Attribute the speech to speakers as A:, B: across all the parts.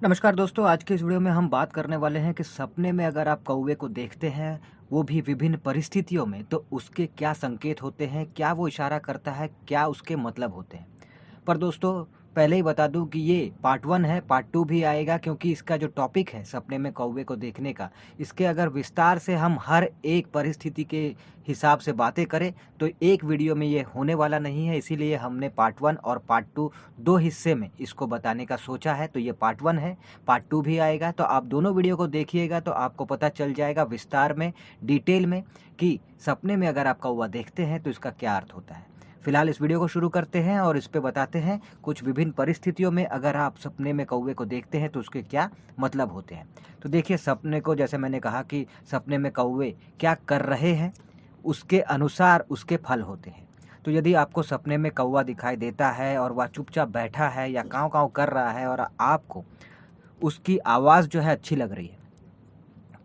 A: नमस्कार दोस्तों, आज के इस वीडियो में हम बात करने वाले हैं कि सपने में अगर आप कौवे को देखते हैं, वो भी विभिन्न परिस्थितियों में, तो उसके क्या संकेत होते हैं, क्या वो इशारा करता है, क्या उसके मतलब होते हैं। पर दोस्तों, पहले ही बता दूं कि ये पार्ट 1 है, पार्ट 2 भी आएगा क्योंकि इसका जो टॉपिक है सपने में कौवे को देखने का, इसके अगर विस्तार से हम हर एक परिस्थिति के हिसाब से बातें करें, तो एक वीडियो में ये होने वाला नहीं है। इसीलिए हमने पार्ट 1 और पार्ट 2 2 हिस्से में इसको बताने का सोचा है। तो ये पार्ट 1 है, पार्ट 2 भी आएगा, तो आप दोनों वीडियो को देखिएगा तो आपको पता चल जाएगा विस्तार में, डिटेल में कि सपने में अगर आप कौवा देखते हैं तो इसका क्या अर्थ होता है। फिलहाल इस वीडियो को शुरू करते हैं और इस पे बताते हैं कुछ विभिन्न परिस्थितियों में अगर आप सपने में कौवे को देखते हैं तो उसके क्या मतलब होते हैं। तो देखिए, सपने को जैसे मैंने कहा कि सपने में कौवे क्या कर रहे हैं, उसके अनुसार उसके फल होते हैं। तो यदि आपको सपने में कौवा दिखाई देता है और वह चुपचाप बैठा है या काँव काँव कर रहा है और आपको उसकी आवाज़ जो है अच्छी लग रही है,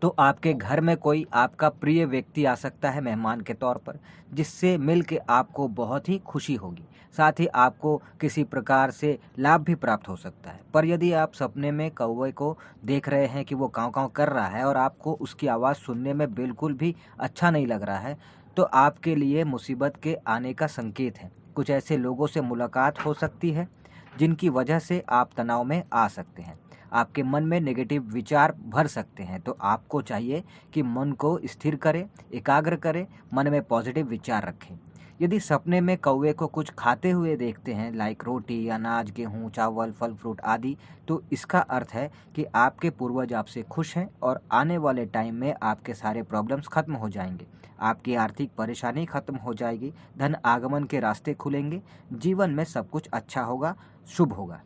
A: तो आपके घर में कोई आपका प्रिय व्यक्ति आ सकता है मेहमान के तौर पर, जिससे मिल के आपको बहुत ही खुशी होगी। साथ ही आपको किसी प्रकार से लाभ भी प्राप्त हो सकता है। पर यदि आप सपने में कौवे को देख रहे हैं कि वो काँव-काँव कर रहा है और आपको उसकी आवाज़ सुनने में बिल्कुल भी अच्छा नहीं लग रहा है, तो आपके लिए मुसीबत के आने का संकेत है। कुछ ऐसे लोगों से मुलाकात हो सकती है, जिनकी वजह से आप तनाव में आ सकते हैं। आपके मन में नेगेटिव विचार भर सकते हैं, तो आपको चाहिए कि मन को स्थिर करें, एकाग्र करें, मन में पॉजिटिव विचार रखें। यदि सपने में कौवे को कुछ खाते हुए देखते हैं, लाइक रोटी, अनाज, गेहूँ, चावल, फल फ्रूट आदि, तो इसका अर्थ है कि आपके पूर्वज आपसे खुश हैं और आने वाले टाइम में आपके सारे प्रॉब्लम्स खत्म हो जाएंगे। आपकी आर्थिक परेशानी खत्म हो जाएगी, धन आगमन के रास्ते खुलेंगे, जीवन में सब कुछ अच्छा होगा, शुभ होगा।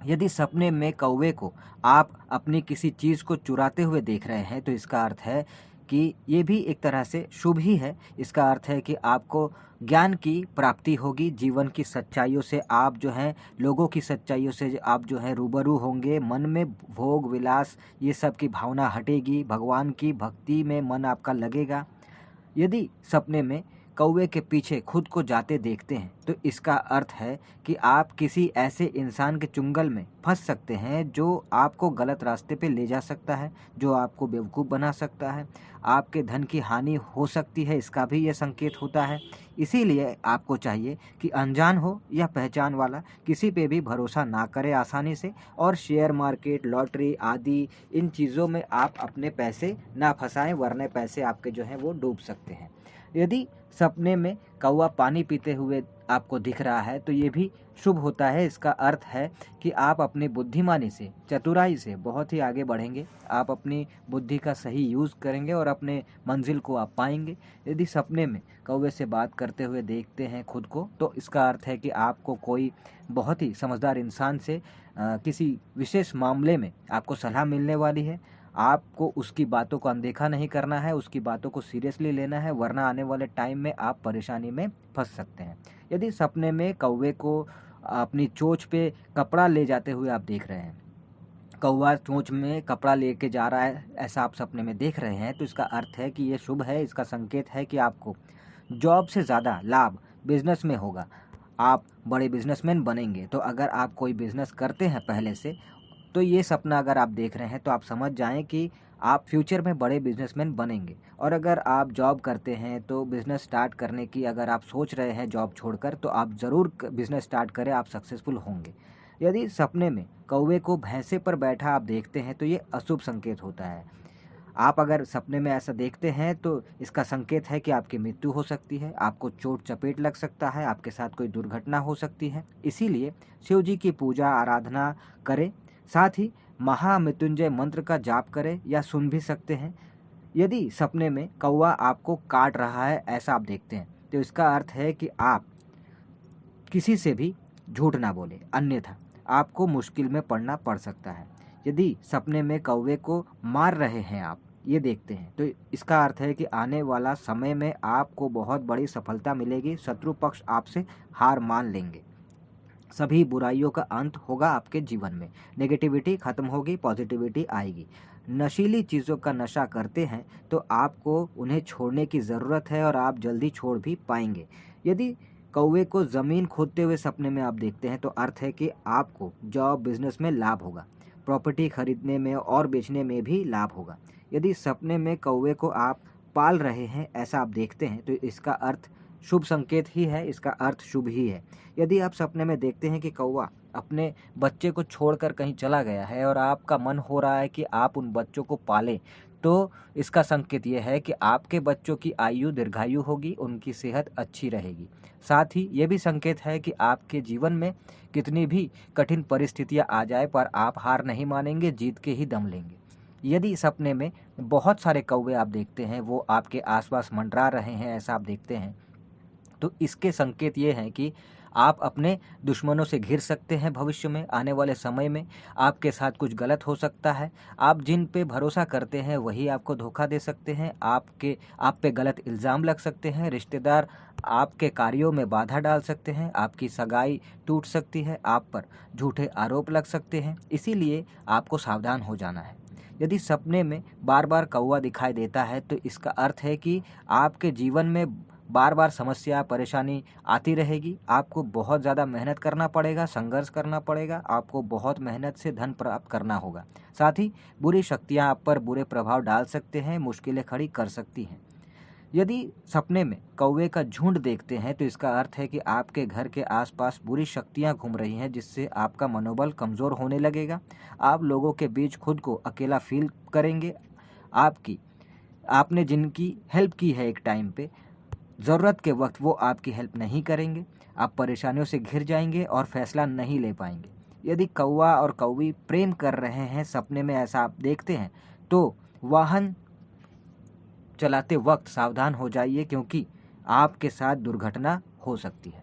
A: यदि सपने में कौवे को आप अपनी किसी चीज़ को चुराते हुए देख रहे हैं, तो इसका अर्थ है कि ये भी एक तरह से शुभ ही है। इसका अर्थ है कि आपको ज्ञान की प्राप्ति होगी, जीवन की सच्चाइयों से आप जो हैं, लोगों की सच्चाइयों से आप जो है रूबरू होंगे, मन में भोग विलास ये सब की भावना हटेगी, भगवान की भक्ति में मन आपका लगेगा। यदि सपने में कौवे के पीछे खुद को जाते देखते हैं, तो इसका अर्थ है कि आप किसी ऐसे इंसान के चुंगल में फंस सकते हैं जो आपको गलत रास्ते पे ले जा सकता है, जो आपको बेवकूफ़ बना सकता है, आपके धन की हानि हो सकती है, इसका भी ये संकेत होता है। इसीलिए आपको चाहिए कि अनजान हो या पहचान वाला, किसी पे भी भरोसा ना करें आसानी से, और शेयर मार्केट, लॉटरी आदि इन चीज़ों में आप अपने पैसे ना फंसाएं, वरना पैसे आपके जो हैं वो डूब सकते हैं। यदि सपने में कौवा पानी पीते हुए आपको दिख रहा है, तो ये भी शुभ होता है। इसका अर्थ है कि आप अपनी बुद्धिमानी से, चतुराई से बहुत ही आगे बढ़ेंगे। आप अपनी बुद्धि का सही यूज़ करेंगे और अपने मंजिल को आप पाएंगे। यदि सपने में कौवे से बात करते हुए देखते हैं खुद को, तो इसका अर्थ है कि आपको कोई बहुत ही समझदार इंसान से किसी विशेष मामले में आपको सलाह मिलने वाली है। आपको उसकी बातों को अनदेखा नहीं करना है, उसकी बातों को सीरियसली लेना है, वरना आने वाले टाइम में आप परेशानी में फंस सकते हैं। यदि सपने में कौवे को अपनी चोंच पे कपड़ा ले जाते हुए आप देख रहे हैं, कौवा चोंच में कपड़ा लेके जा रहा है, ऐसा आप सपने में देख रहे हैं, तो इसका अर्थ है कि ये शुभ है। इसका संकेत है कि आपको जॉब से ज़्यादा लाभ बिजनेस में होगा, आप बड़े बिजनेसमैन बनेंगे। तो अगर आप कोई बिजनेस करते हैं पहले से, तो ये सपना अगर आप देख रहे हैं, तो आप समझ जाएं कि आप फ्यूचर में बड़े बिजनेसमैन बनेंगे। और अगर आप जॉब करते हैं, तो बिज़नेस स्टार्ट करने की अगर आप सोच रहे हैं जॉब छोड़कर, तो आप ज़रूर बिज़नेस स्टार्ट करें, आप सक्सेसफुल होंगे। यदि सपने में कौवे को भैंसे पर बैठा आप देखते हैं, तो ये अशुभ संकेत होता है। आप अगर सपने में ऐसा देखते हैं, तो इसका संकेत है कि आपकी मृत्यु हो सकती है, आपको चोट चपेट लग सकता है, आपके साथ कोई दुर्घटना हो सकती है। इसीलिए शिव जी की पूजा आराधना करें, साथ ही महामृत्युंजय मंत्र का जाप करें, या सुन भी सकते हैं। यदि सपने में कौवा आपको काट रहा है ऐसा आप देखते हैं, तो इसका अर्थ है कि आप किसी से भी झूठ ना बोले, अन्यथा आपको मुश्किल में पड़ना पड़ सकता है। यदि सपने में कौवे को मार रहे हैं आप, ये देखते हैं, तो इसका अर्थ है कि आने वाला समय में आपको बहुत बड़ी सफलता मिलेगी, शत्रु पक्ष आपसे हार मान लेंगे, सभी बुराइयों का अंत होगा आपके जीवन में, नेगेटिविटी खत्म होगी, पॉजिटिविटी आएगी। नशीली चीज़ों का नशा करते हैं, तो आपको उन्हें छोड़ने की ज़रूरत है और आप जल्दी छोड़ भी पाएंगे। यदि कौवे को ज़मीन खोदते हुए सपने में आप देखते हैं, तो अर्थ है कि आपको जॉब बिजनेस में लाभ होगा। प्रॉपर्टी खरीदने में और बेचने में भी लाभ होगा। यदि सपने में कौवे को आप पाल रहे हैं ऐसा आप देखते हैं तो इसका अर्थ शुभ संकेत ही है, इसका अर्थ शुभ ही है। यदि आप सपने में देखते हैं कि कौवा अपने बच्चे को छोड़कर कहीं चला गया है और आपका मन हो रहा है कि आप उन बच्चों को पालें, तो इसका संकेत ये है कि आपके बच्चों की आयु दीर्घायु होगी, उनकी सेहत अच्छी रहेगी। साथ ही ये भी संकेत है कि आपके जीवन में कितनी भी कठिन परिस्थितियां आ जाए पर आप हार नहीं मानेंगे, जीत के ही दम लेंगे। यदि सपने में बहुत सारे कौवे आप देखते हैं, वो आपके आसपास मंडरा रहे हैं ऐसा आप देखते हैं, तो इसके संकेत ये हैं कि आप अपने दुश्मनों से घिर सकते हैं। भविष्य में आने वाले समय में आपके साथ कुछ गलत हो सकता है। आप जिन पे भरोसा करते हैं वही आपको धोखा दे सकते हैं। आप पे गलत इल्ज़ाम लग सकते हैं। रिश्तेदार आपके कार्यों में बाधा डाल सकते हैं। आपकी सगाई टूट सकती है। आप पर झूठे आरोप लग सकते हैं। इसीलिए आपको सावधान हो जाना है। यदि सपने में बार बार कौवा दिखाई देता है तो इसका अर्थ है कि आपके जीवन में बार बार समस्या परेशानी आती रहेगी। आपको बहुत ज़्यादा मेहनत करना पड़ेगा, संघर्ष करना पड़ेगा, आपको बहुत मेहनत से धन प्राप्त करना होगा। साथ ही बुरी शक्तियाँ आप पर बुरे प्रभाव डाल सकते हैं, मुश्किलें खड़ी कर सकती हैं। यदि सपने में कौवे का झुंड देखते हैं तो इसका अर्थ है कि आपके घर के आसपास बुरी शक्तियां घूम रही हैं, जिससे आपका मनोबल कमज़ोर होने लगेगा। आप लोगों के बीच खुद को अकेला फील करेंगे। आपने जिनकी हेल्प की है एक टाइम पे, ज़रूरत के वक्त वो आपकी हेल्प नहीं करेंगे। आप परेशानियों से घिर जाएंगे और फैसला नहीं ले पाएंगे। यदि कौवा और कौवी प्रेम कर रहे हैं, सपने में ऐसा आप देखते हैं, तो वाहन चलाते वक्त सावधान हो जाइए, क्योंकि आपके साथ दुर्घटना हो सकती है।